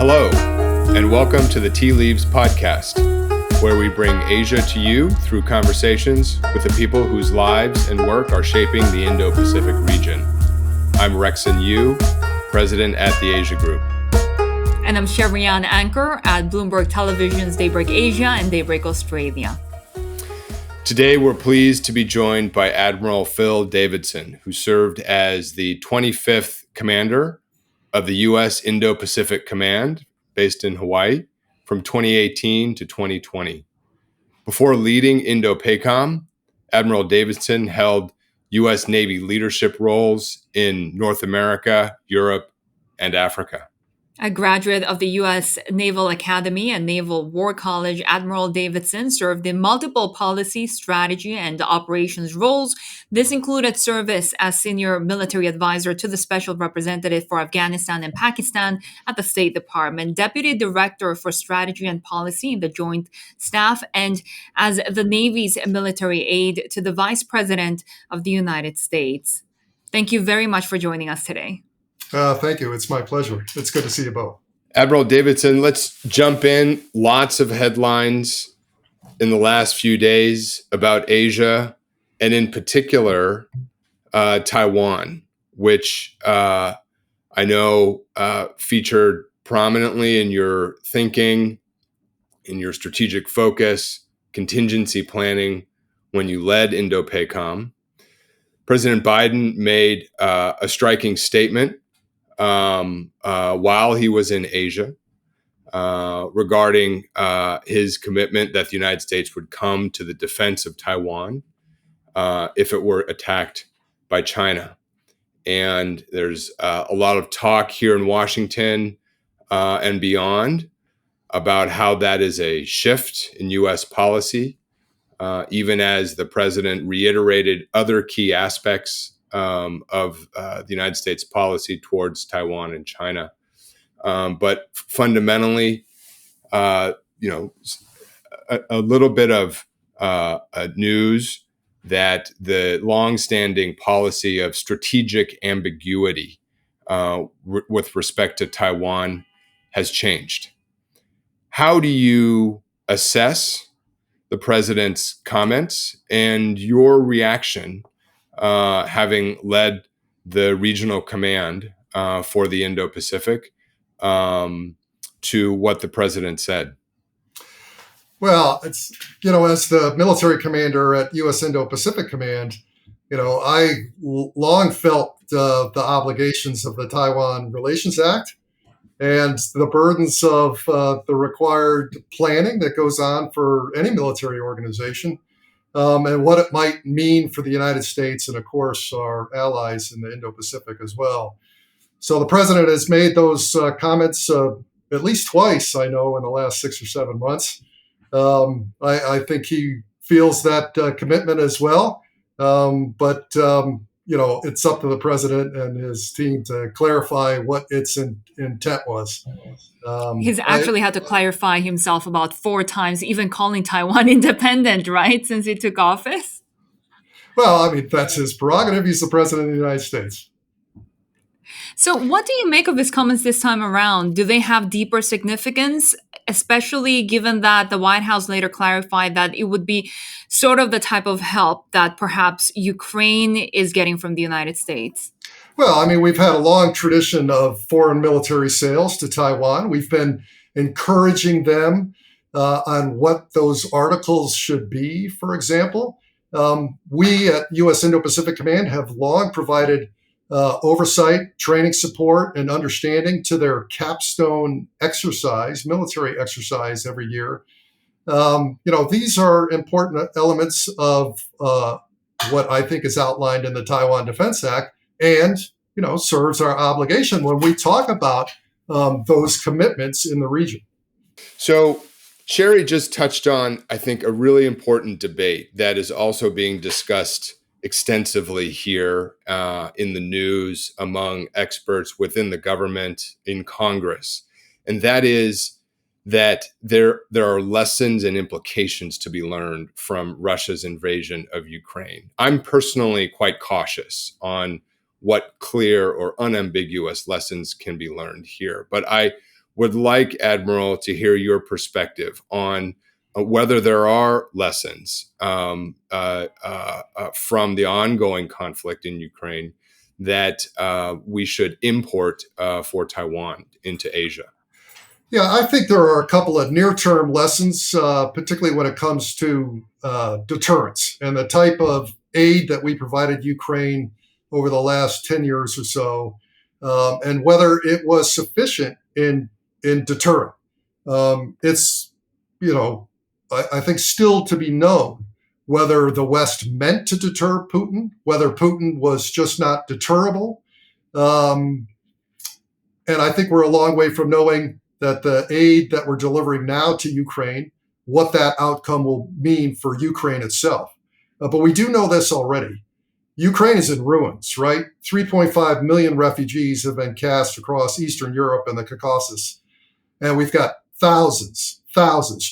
Hello, and welcome to the Tea Leaves podcast, where we bring Asia to you through conversations with the people whose lives and work are shaping the Indo-Pacific region. I'm Rexon Yu, president at the Asia Group. And I'm Chevrian Anchor at Bloomberg Television's Daybreak Asia and Daybreak Australia. Today, we're pleased to be joined by Admiral Phil Davidson, who served as the 25th commander of the U.S. Indo-Pacific Command, based in Hawaii, from 2018 to 2020. Before leading Indo-Pacom, Admiral Davidson held U.S. Navy leadership roles in North America, Europe, and Africa. A graduate of the U.S. Naval Academy and Naval War College, Admiral Davidson served in multiple policy, strategy, and operations roles. This included service as senior military advisor to the Special Representative for Afghanistan and Pakistan at the State Department, Deputy Director for Strategy and Policy in the Joint Staff, and as the Navy's military aide to the Vice President of the United States. Thank you very much for joining us today. Thank you. It's my pleasure. It's good to see you both. Admiral Davidson, let's jump in. Lots of headlines in the last few days about Asia, and in particular, Taiwan, which I know featured prominently in your thinking, in your strategic focus, contingency planning when you led Indo-Pacom. President Biden made a striking statement while he was in Asia regarding his commitment that the United States would come to the defense of Taiwan if it were attacked by China. And there's a lot of talk here in Washington and beyond about how that is a shift in U.S. policy, even as the president reiterated other key aspects of the United States policy towards Taiwan and China. But fundamentally, a little bit of news that the longstanding policy of strategic ambiguity with respect to Taiwan has changed. How do you assess the president's comments and your reaction having led the regional command for the Indo-Pacific to what the president said? Well, it's, as the military commander at U.S. Indo-Pacific Command, I long felt the obligations of the Taiwan Relations Act and the burdens of the required planning that goes on for any military organization. And what it might mean for the United States and, of course, our allies in the Indo-Pacific as well. So the president has made those comments at least twice, I know, in the last 6 or 7 months. I think he feels that commitment as well. But it's up to the president and his team to clarify what its intent was. He's actually had to clarify himself about 4 times, even calling Taiwan independent, right, since he took office? Well, that's his prerogative. He's the president of the United States. So what do you make of his comments this time around? Do they have deeper significance, especially given that the White House later clarified that it would be sort of the type of help that perhaps Ukraine is getting from the United States? Well, we've had a long tradition of foreign military sales to Taiwan. We've been encouraging them on what those articles should be, for example. We at U.S. Indo-Pacific Command have long provided oversight, training support, and understanding to their capstone exercise, military exercise every year. These are important elements of what I think is outlined in the Taiwan Defense Act and, serves our obligation when we talk about those commitments in the region. So Sherry just touched on, I think, a really important debate that is also being discussed extensively here in the news among experts within the government, in Congress. And that is that there are lessons and implications to be learned from Russia's invasion of Ukraine. I'm personally quite cautious on what clear or unambiguous lessons can be learned here. But I would like, Admiral, to hear your perspective on whether there are lessons from the ongoing conflict in Ukraine that we should import for Taiwan into Asia. Yeah, I think there are a couple of near-term lessons, particularly when it comes to deterrence and the type of aid that we provided Ukraine over the last 10 years or so, and whether it was sufficient in deterrent. It's, I think still to be known whether the West meant to deter Putin, whether Putin was just not deterrable. And I think we're a long way from knowing that the aid that we're delivering now to Ukraine, what that outcome will mean for Ukraine itself. But we do know this already. Ukraine is in ruins, right? 3.5 million refugees have been cast across Eastern Europe and the Caucasus. And we've got thousands,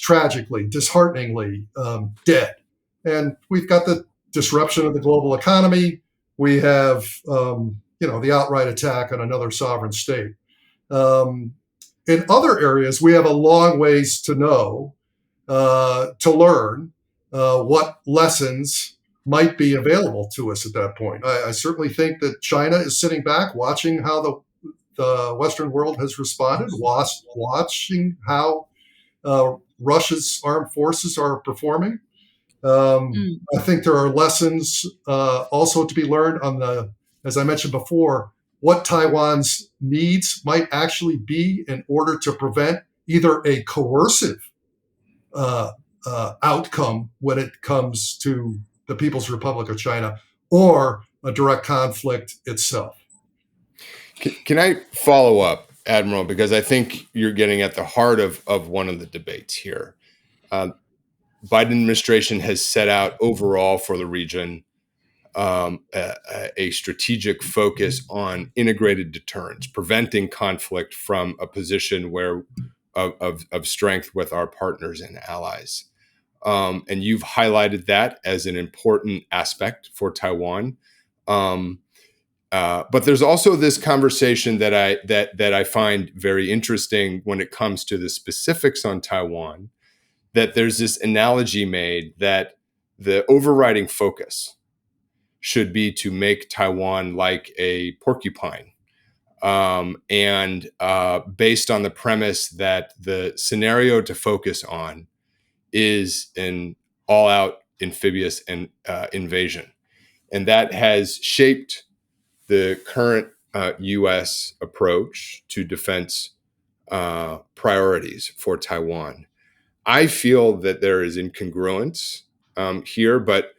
tragically, dishearteningly dead. And we've got the disruption of the global economy. We have, the outright attack on another sovereign state. In other areas, we have a long ways to know, to learn what lessons might be available to us at that point. I certainly think that China is sitting back, watching how the Western world has responded, watching how Russia's armed forces are performing. I think there are lessons also to be learned on as I mentioned before, what Taiwan's needs might actually be in order to prevent either a coercive outcome when it comes to the People's Republic of China or a direct conflict itself. Can I follow up, Admiral, because I think you're getting at the heart of one of the debates here. Biden administration has set out overall for the region a strategic focus on integrated deterrence, preventing conflict from a position of strength with our partners and allies. And you've highlighted that as an important aspect for Taiwan. But there's also this conversation that I find very interesting when it comes to the specifics on Taiwan, that there's this analogy made that the overriding focus should be to make Taiwan like a porcupine. And based on the premise that the scenario to focus on is an all-out amphibious invasion. And that has shaped the current U.S. approach to defense priorities for Taiwan. I feel that there is incongruence here, but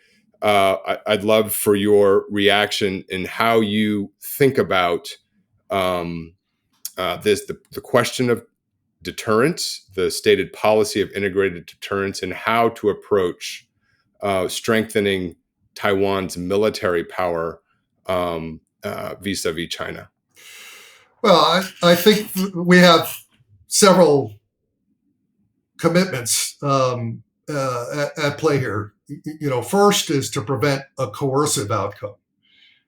I'd love for your reaction in how you think about the question of deterrence, the stated policy of integrated deterrence, and how to approach strengthening Taiwan's military power vis-a-vis China. Well, I think we have several commitments at play here. First is to prevent a coercive outcome.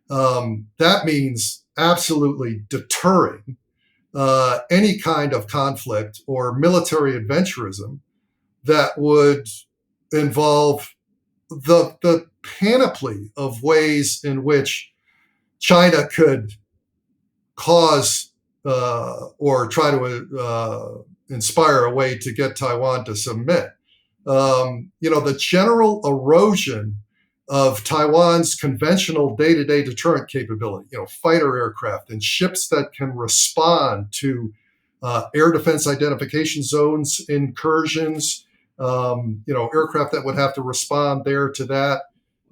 That means absolutely deterring any kind of conflict or military adventurism that would involve the panoply of ways in which China could cause or try to inspire a way to get Taiwan to submit. The general erosion of Taiwan's conventional day-to-day deterrent capability, fighter aircraft and ships that can respond to air defense identification zones, incursions, aircraft that would have to respond there to that,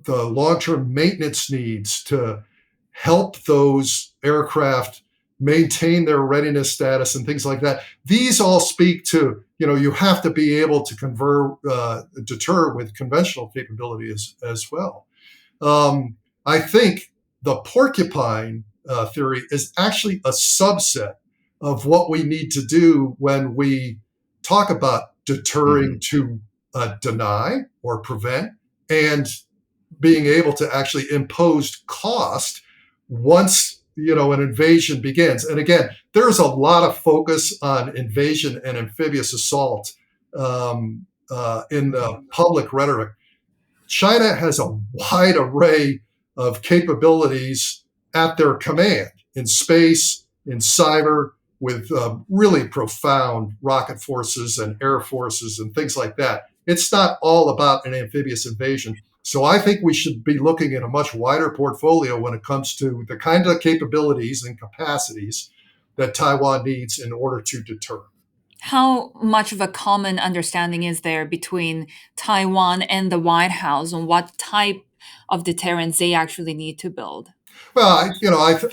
the long-term maintenance needs to help those aircraft maintain their readiness status and things like that. These all speak to, you have to be able to deter with conventional capability as well. I think the porcupine theory is actually a subset of what we need to do when we talk about deterring to deny or prevent, and being able to actually impose cost once an invasion begins. And again, there's a lot of focus on invasion and amphibious assault in the public rhetoric. China has a wide array of capabilities at their command in space, in cyber, with really profound rocket forces and air forces and things like that. It's not all about an amphibious invasion. So I think we should be looking at a much wider portfolio when it comes to the kind of capabilities and capacities that Taiwan needs in order to deter. How much of a common understanding is there between Taiwan and the White House on what type of deterrence they actually need to build? Well,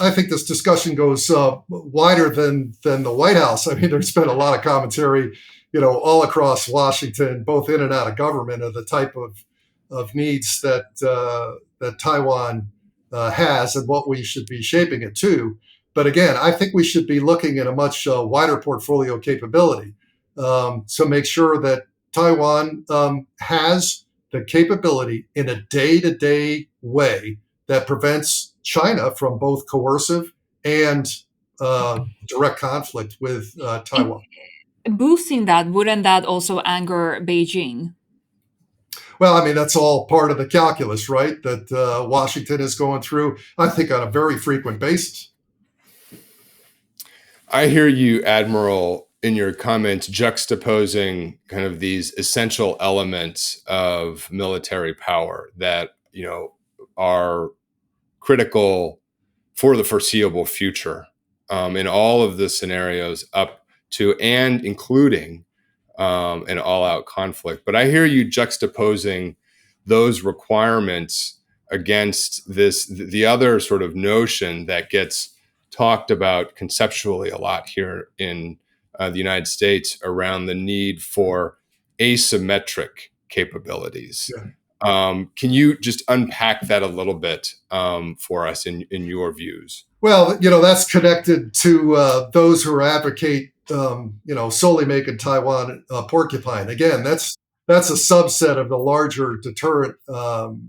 I think this discussion goes wider than the White House. I mean, there's been a lot of commentary, all across Washington, both in and out of government, of the type of needs that Taiwan has and what we should be shaping it to. But again, I think we should be looking at a much wider portfolio capability to make sure that Taiwan has the capability in a day-to-day way that prevents China from both coercive and direct conflict with Taiwan. Boosting that, wouldn't that also anger Beijing? Well, I mean, that's all part of the calculus, right? That Washington is going through, I think, on a very frequent basis. I hear you, Admiral, in your comments juxtaposing kind of these essential elements of military power that, are critical for the foreseeable future in all of the scenarios up to and including an all-out conflict. But I hear you juxtaposing those requirements against the other sort of notion that gets talked about conceptually a lot here in the United States around the need for asymmetric capabilities. Yeah. Can you just unpack that a little bit for us in your views? Well, that's connected to those who advocate, solely making Taiwan porcupine. Again, that's a subset of the larger deterrent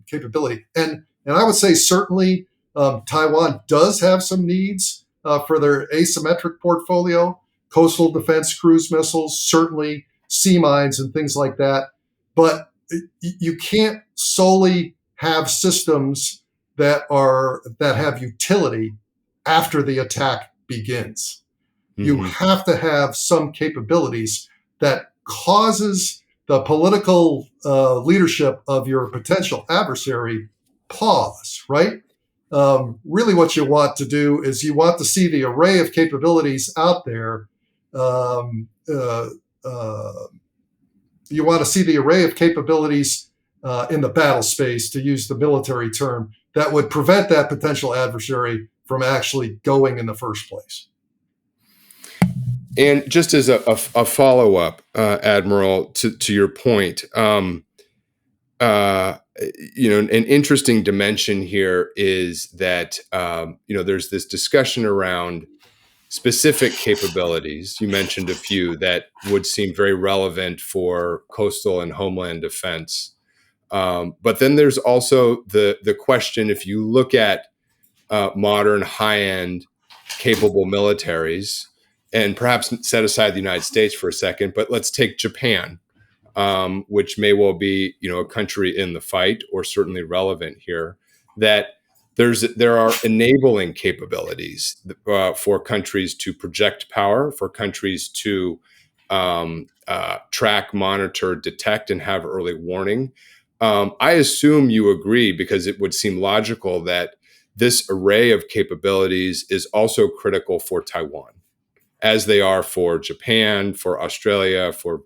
capability. And I would say certainly Taiwan does have some needs for their asymmetric portfolio, coastal defense cruise missiles, certainly sea mines and things like that. But you can't solely have systems that have utility after the attack begins. Mm-hmm. You have to have some capabilities that causes the political leadership of your potential adversary pause, right? Really what you want to do is you want to see the array of capabilities out there. You want to see the array of capabilities in the battle space, to use the military term, that would prevent that potential adversary from actually going in the first place. And just as a follow-up, Admiral, to your point, an interesting dimension here is that, there's this discussion around specific capabilities. You mentioned a few that would seem very relevant for coastal and homeland defense. But then there's also the question, if you look at modern high-end capable militaries, and perhaps set aside the United States for a second, but let's take Japan, which may well be, a country in the fight or certainly relevant here, that there are enabling capabilities for countries to project power, for countries to track, monitor, detect, and have early warning. I assume you agree, because it would seem logical that this array of capabilities is also critical for Taiwan, as they are for Japan, for Australia, for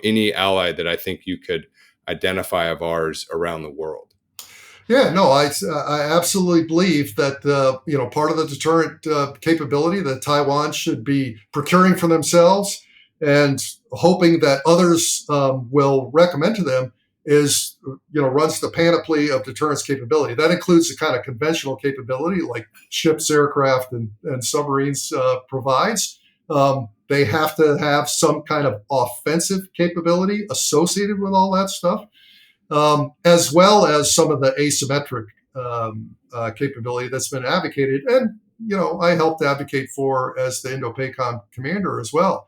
any ally that I think you could identify of ours around the world. Yeah, no, I absolutely believe that part of the deterrent capability that Taiwan should be procuring for themselves and hoping that others will recommend to them is runs the panoply of deterrence capability. That includes the kind of conventional capability like ships, aircraft, and submarines provides. They have to have some kind of offensive capability associated with all that stuff, as well as some of the asymmetric capability that's been advocated. And I helped advocate for as the Indo-Pacific commander as well.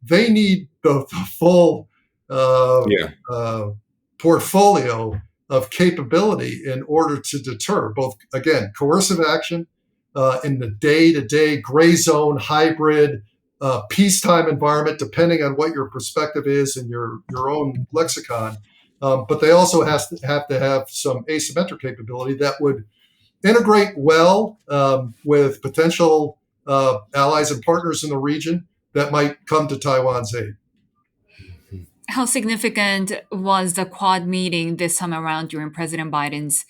They need the full Yeah. portfolio of capability in order to deter both, again, coercive action in the day-to-day gray zone hybrid peacetime environment, depending on what your perspective is and your own lexicon. But they also have to have some asymmetric capability that would integrate well with potential allies and partners in the region that might come to Taiwan's aid. How significant was the Quad meeting this time around during President Biden's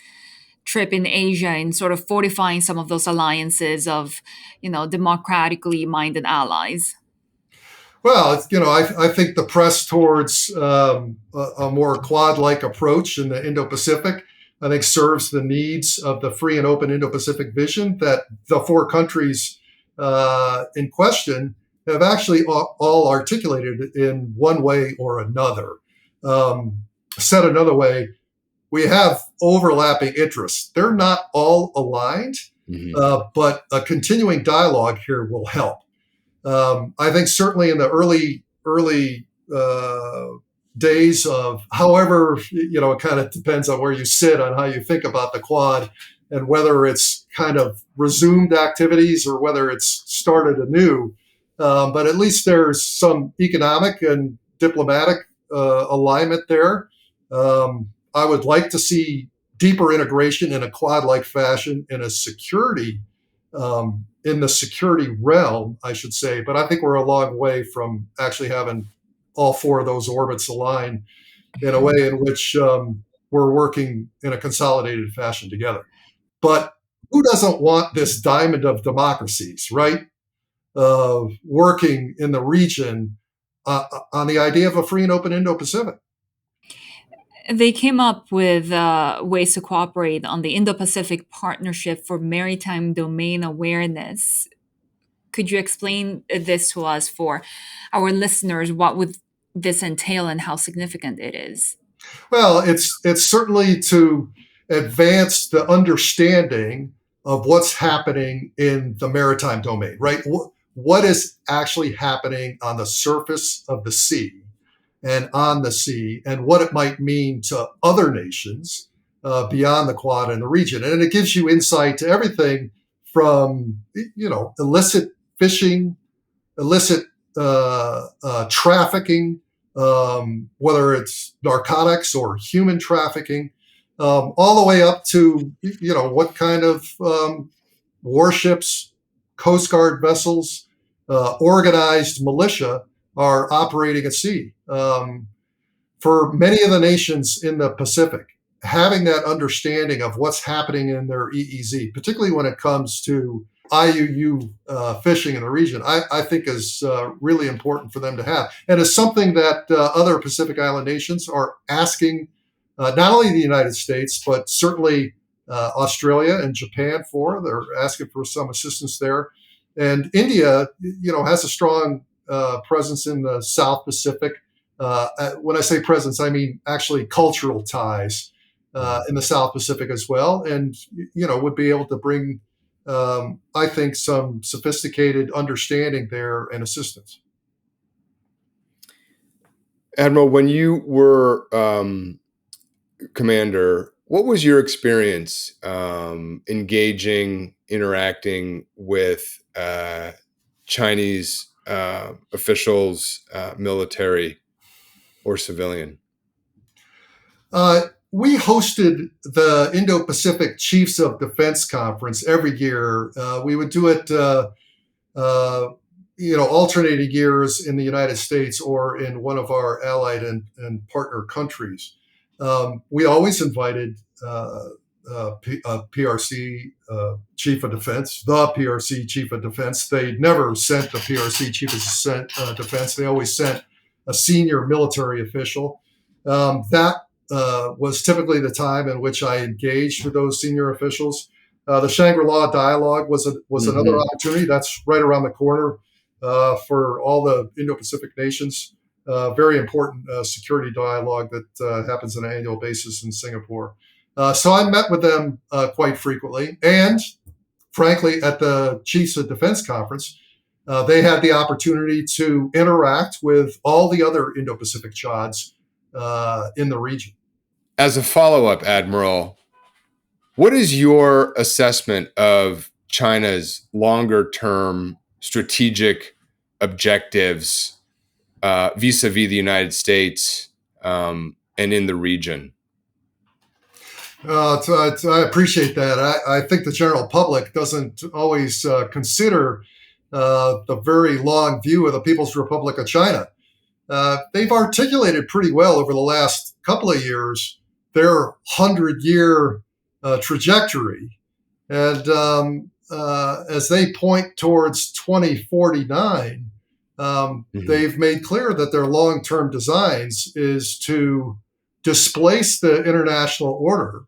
trip in Asia in sort of fortifying some of those alliances of, democratically minded allies? Well, I think the press towards a more Quad-like approach in the Indo-Pacific, I think, serves the needs of the free and open Indo-Pacific vision that the four countries in question have actually all articulated in one way or another. Said another way, we have overlapping interests. They're not all aligned, but a continuing dialogue here will help. I think certainly in the early days of, however, it kind of depends on where you sit on how you think about the Quad and whether it's kind of resumed activities or whether it's started anew. But at least there's some economic and diplomatic alignment there. I would like to see deeper integration in a Quad-like fashion in a security in the security realm, I should say. But I think we're a long way from actually having all four of those orbits align in a way in which we're working in a consolidated fashion together. But who doesn't want this diamond of democracies, right? Working in the region on the idea of a free and open Indo-Pacific. They came up with ways to cooperate on the Indo-Pacific Partnership for Maritime Domain Awareness. Could you explain this to us for our listeners? What would this entail and how significant it is? Well, it's certainly to advance the understanding of what's happening in the maritime domain, right? What is actually happening on the surface of the sea and on the sea, and what it might mean to other nations beyond the Quad and the region. And it gives you insight to everything from, illicit fishing, illicit trafficking, whether it's narcotics or human trafficking, all the way up to, what kind of warships, Coast Guard vessels, organized militia are operating at sea. For many of the nations in the Pacific, having that understanding of what's happening in their EEZ, particularly when it comes to IUU fishing in the region, I think is really important for them to have. And it's something that other Pacific Island nations are asking not only the United States, but certainly Australia and Japan for. They're asking for some assistance there. And India, has a strong presence in the South Pacific. When I say presence, I mean actually cultural ties in the South Pacific as well, and would be able to bring, I think, some sophisticated understanding there and assistance. Admiral, when you were commander, what was your experience interacting with Chinese officials, military or civilian? We hosted the Indo-Pacific Chiefs of Defense Conference every year. We would do it, alternating years in the United States or in one of our allied and partner countries. We always invited PRC Chief of Defense, the PRC Chief of Defense. They never sent the PRC Chief of Defense. They always sent a senior military official. That was typically the time in which I engaged with those senior officials. The Shangri-La Dialogue was another opportunity. That's right around the corner for all the Indo-Pacific nations. Very important security dialogue that happens on an annual basis in Singapore. So I met with them quite frequently. And frankly, at the Chiefs of Defense Conference, they had the opportunity to interact with all the other Indo-Pacific Chads in the region. As a follow-up, Admiral, what is your assessment of China's longer-term strategic objectives vis-a-vis the United States and in the region? I appreciate that. I think the general public doesn't always consider the very long view of the People's Republic of China. They've articulated pretty well over the last couple of years their 100-year trajectory. And as they point towards 2049, they've made clear that their long-term designs is to displace the international order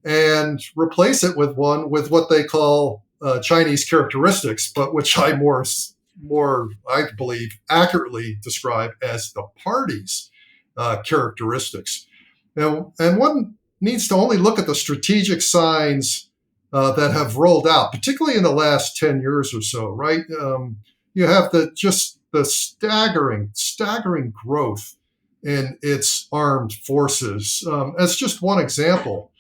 and replace it with one with what they call Chinese characteristics, but which I more I believe accurately describe as the party's characteristics. Now, and one needs to only look at the strategic signs that have rolled out, particularly in the last 10 years or so, right? You have the staggering growth in its armed forces. As just one example,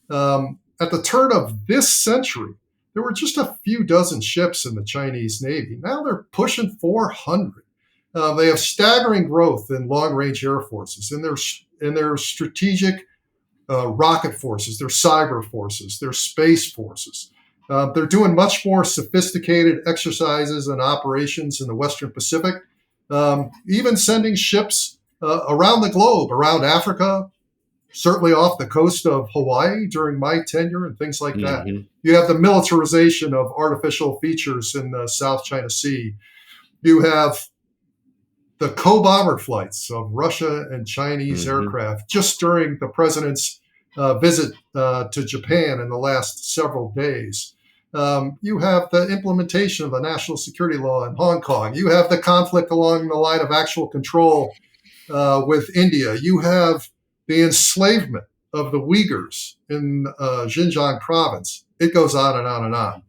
at the turn of this century, there were just a few dozen ships in the Chinese Navy. Now they're pushing 400. They have staggering growth in long-range air forces, in their strategic rocket forces, their cyber forces, their space forces. They're doing much more sophisticated exercises and operations in the Western Pacific, even sending ships around the globe, around Africa, certainly off the coast of Hawaii during my tenure and things like that. You have the militarization of artificial features in the South China Sea. You have the co-bomber flights of Russia and Chinese aircraft just during the president's visit to Japan in the last several days. You have the implementation of the national security law in Hong Kong. You have the conflict along the line of actual control with India. You have the enslavement of the Uyghurs in Xinjiang province. It goes on and on and on.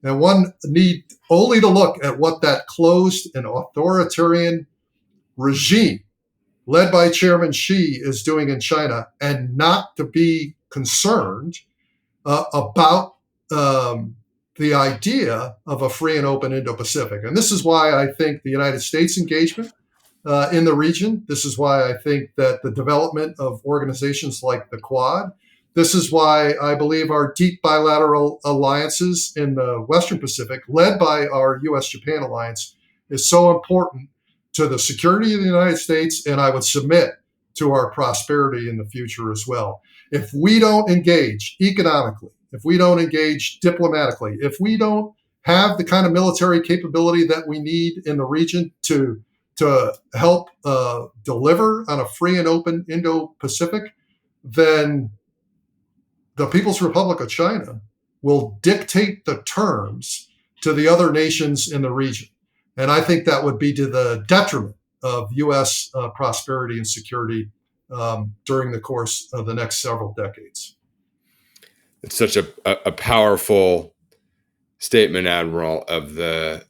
And one need only to look at what that closed and authoritarian regime led by Chairman Xi is doing in China, and not to be concerned about the idea of a free and open Indo-Pacific. And this is why I think the United States engagement in the region, this is why I think that the development of organizations like the Quad, this is why I believe our deep bilateral alliances in the Western Pacific, led by our U.S.-Japan alliance, is so important to the security of the United States, and I would submit to our prosperity in the future as well. If we don't engage economically, if we don't engage diplomatically, if we don't have the kind of military capability that we need in the region to help deliver on a free and open Indo-Pacific, then the People's Republic of China will dictate the terms to the other nations in the region. And I think that would be to the detriment of U.S. prosperity and security during the course of the next several decades. It's such a powerful statement, Admiral, of the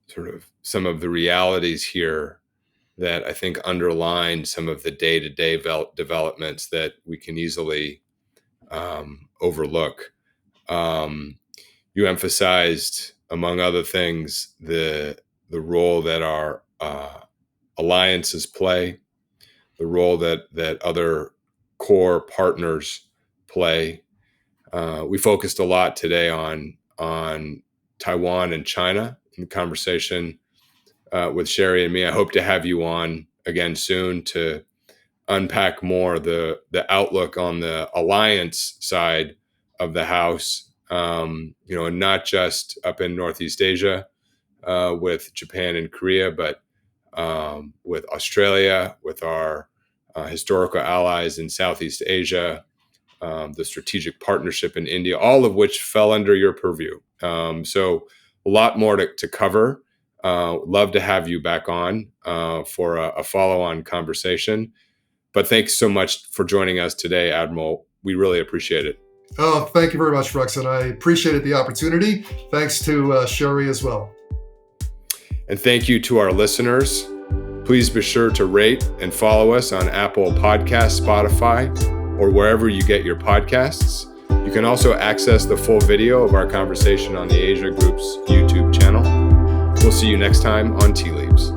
sort of some of the realities here that I think underline some of the day-to-day developments that we can easily overlook. You emphasized, among other things, the role that our alliances play, the role that other core partners play. We focused a lot today on Taiwan and China in the conversation with Sherry and me. I hope to have you on again soon to unpack more the outlook on the alliance side of the house, and not just up in Northeast Asia with Japan and Korea, but with Australia, with our historical allies in Southeast Asia, the strategic partnership in India, all of which fell under your purview. So a lot more to cover. Love to have you back on for a follow-on conversation. But thanks so much for joining us today, Admiral. We really appreciate it. Oh, thank you very much, Rex, and I appreciated the opportunity. Thanks to Sherry as well. And thank you to our listeners. Please be sure to rate and follow us on Apple Podcasts, Spotify, or wherever you get your podcasts. You can also access the full video of our conversation on the Asia Group's YouTube channel. We'll see you next time on Tea Leaves.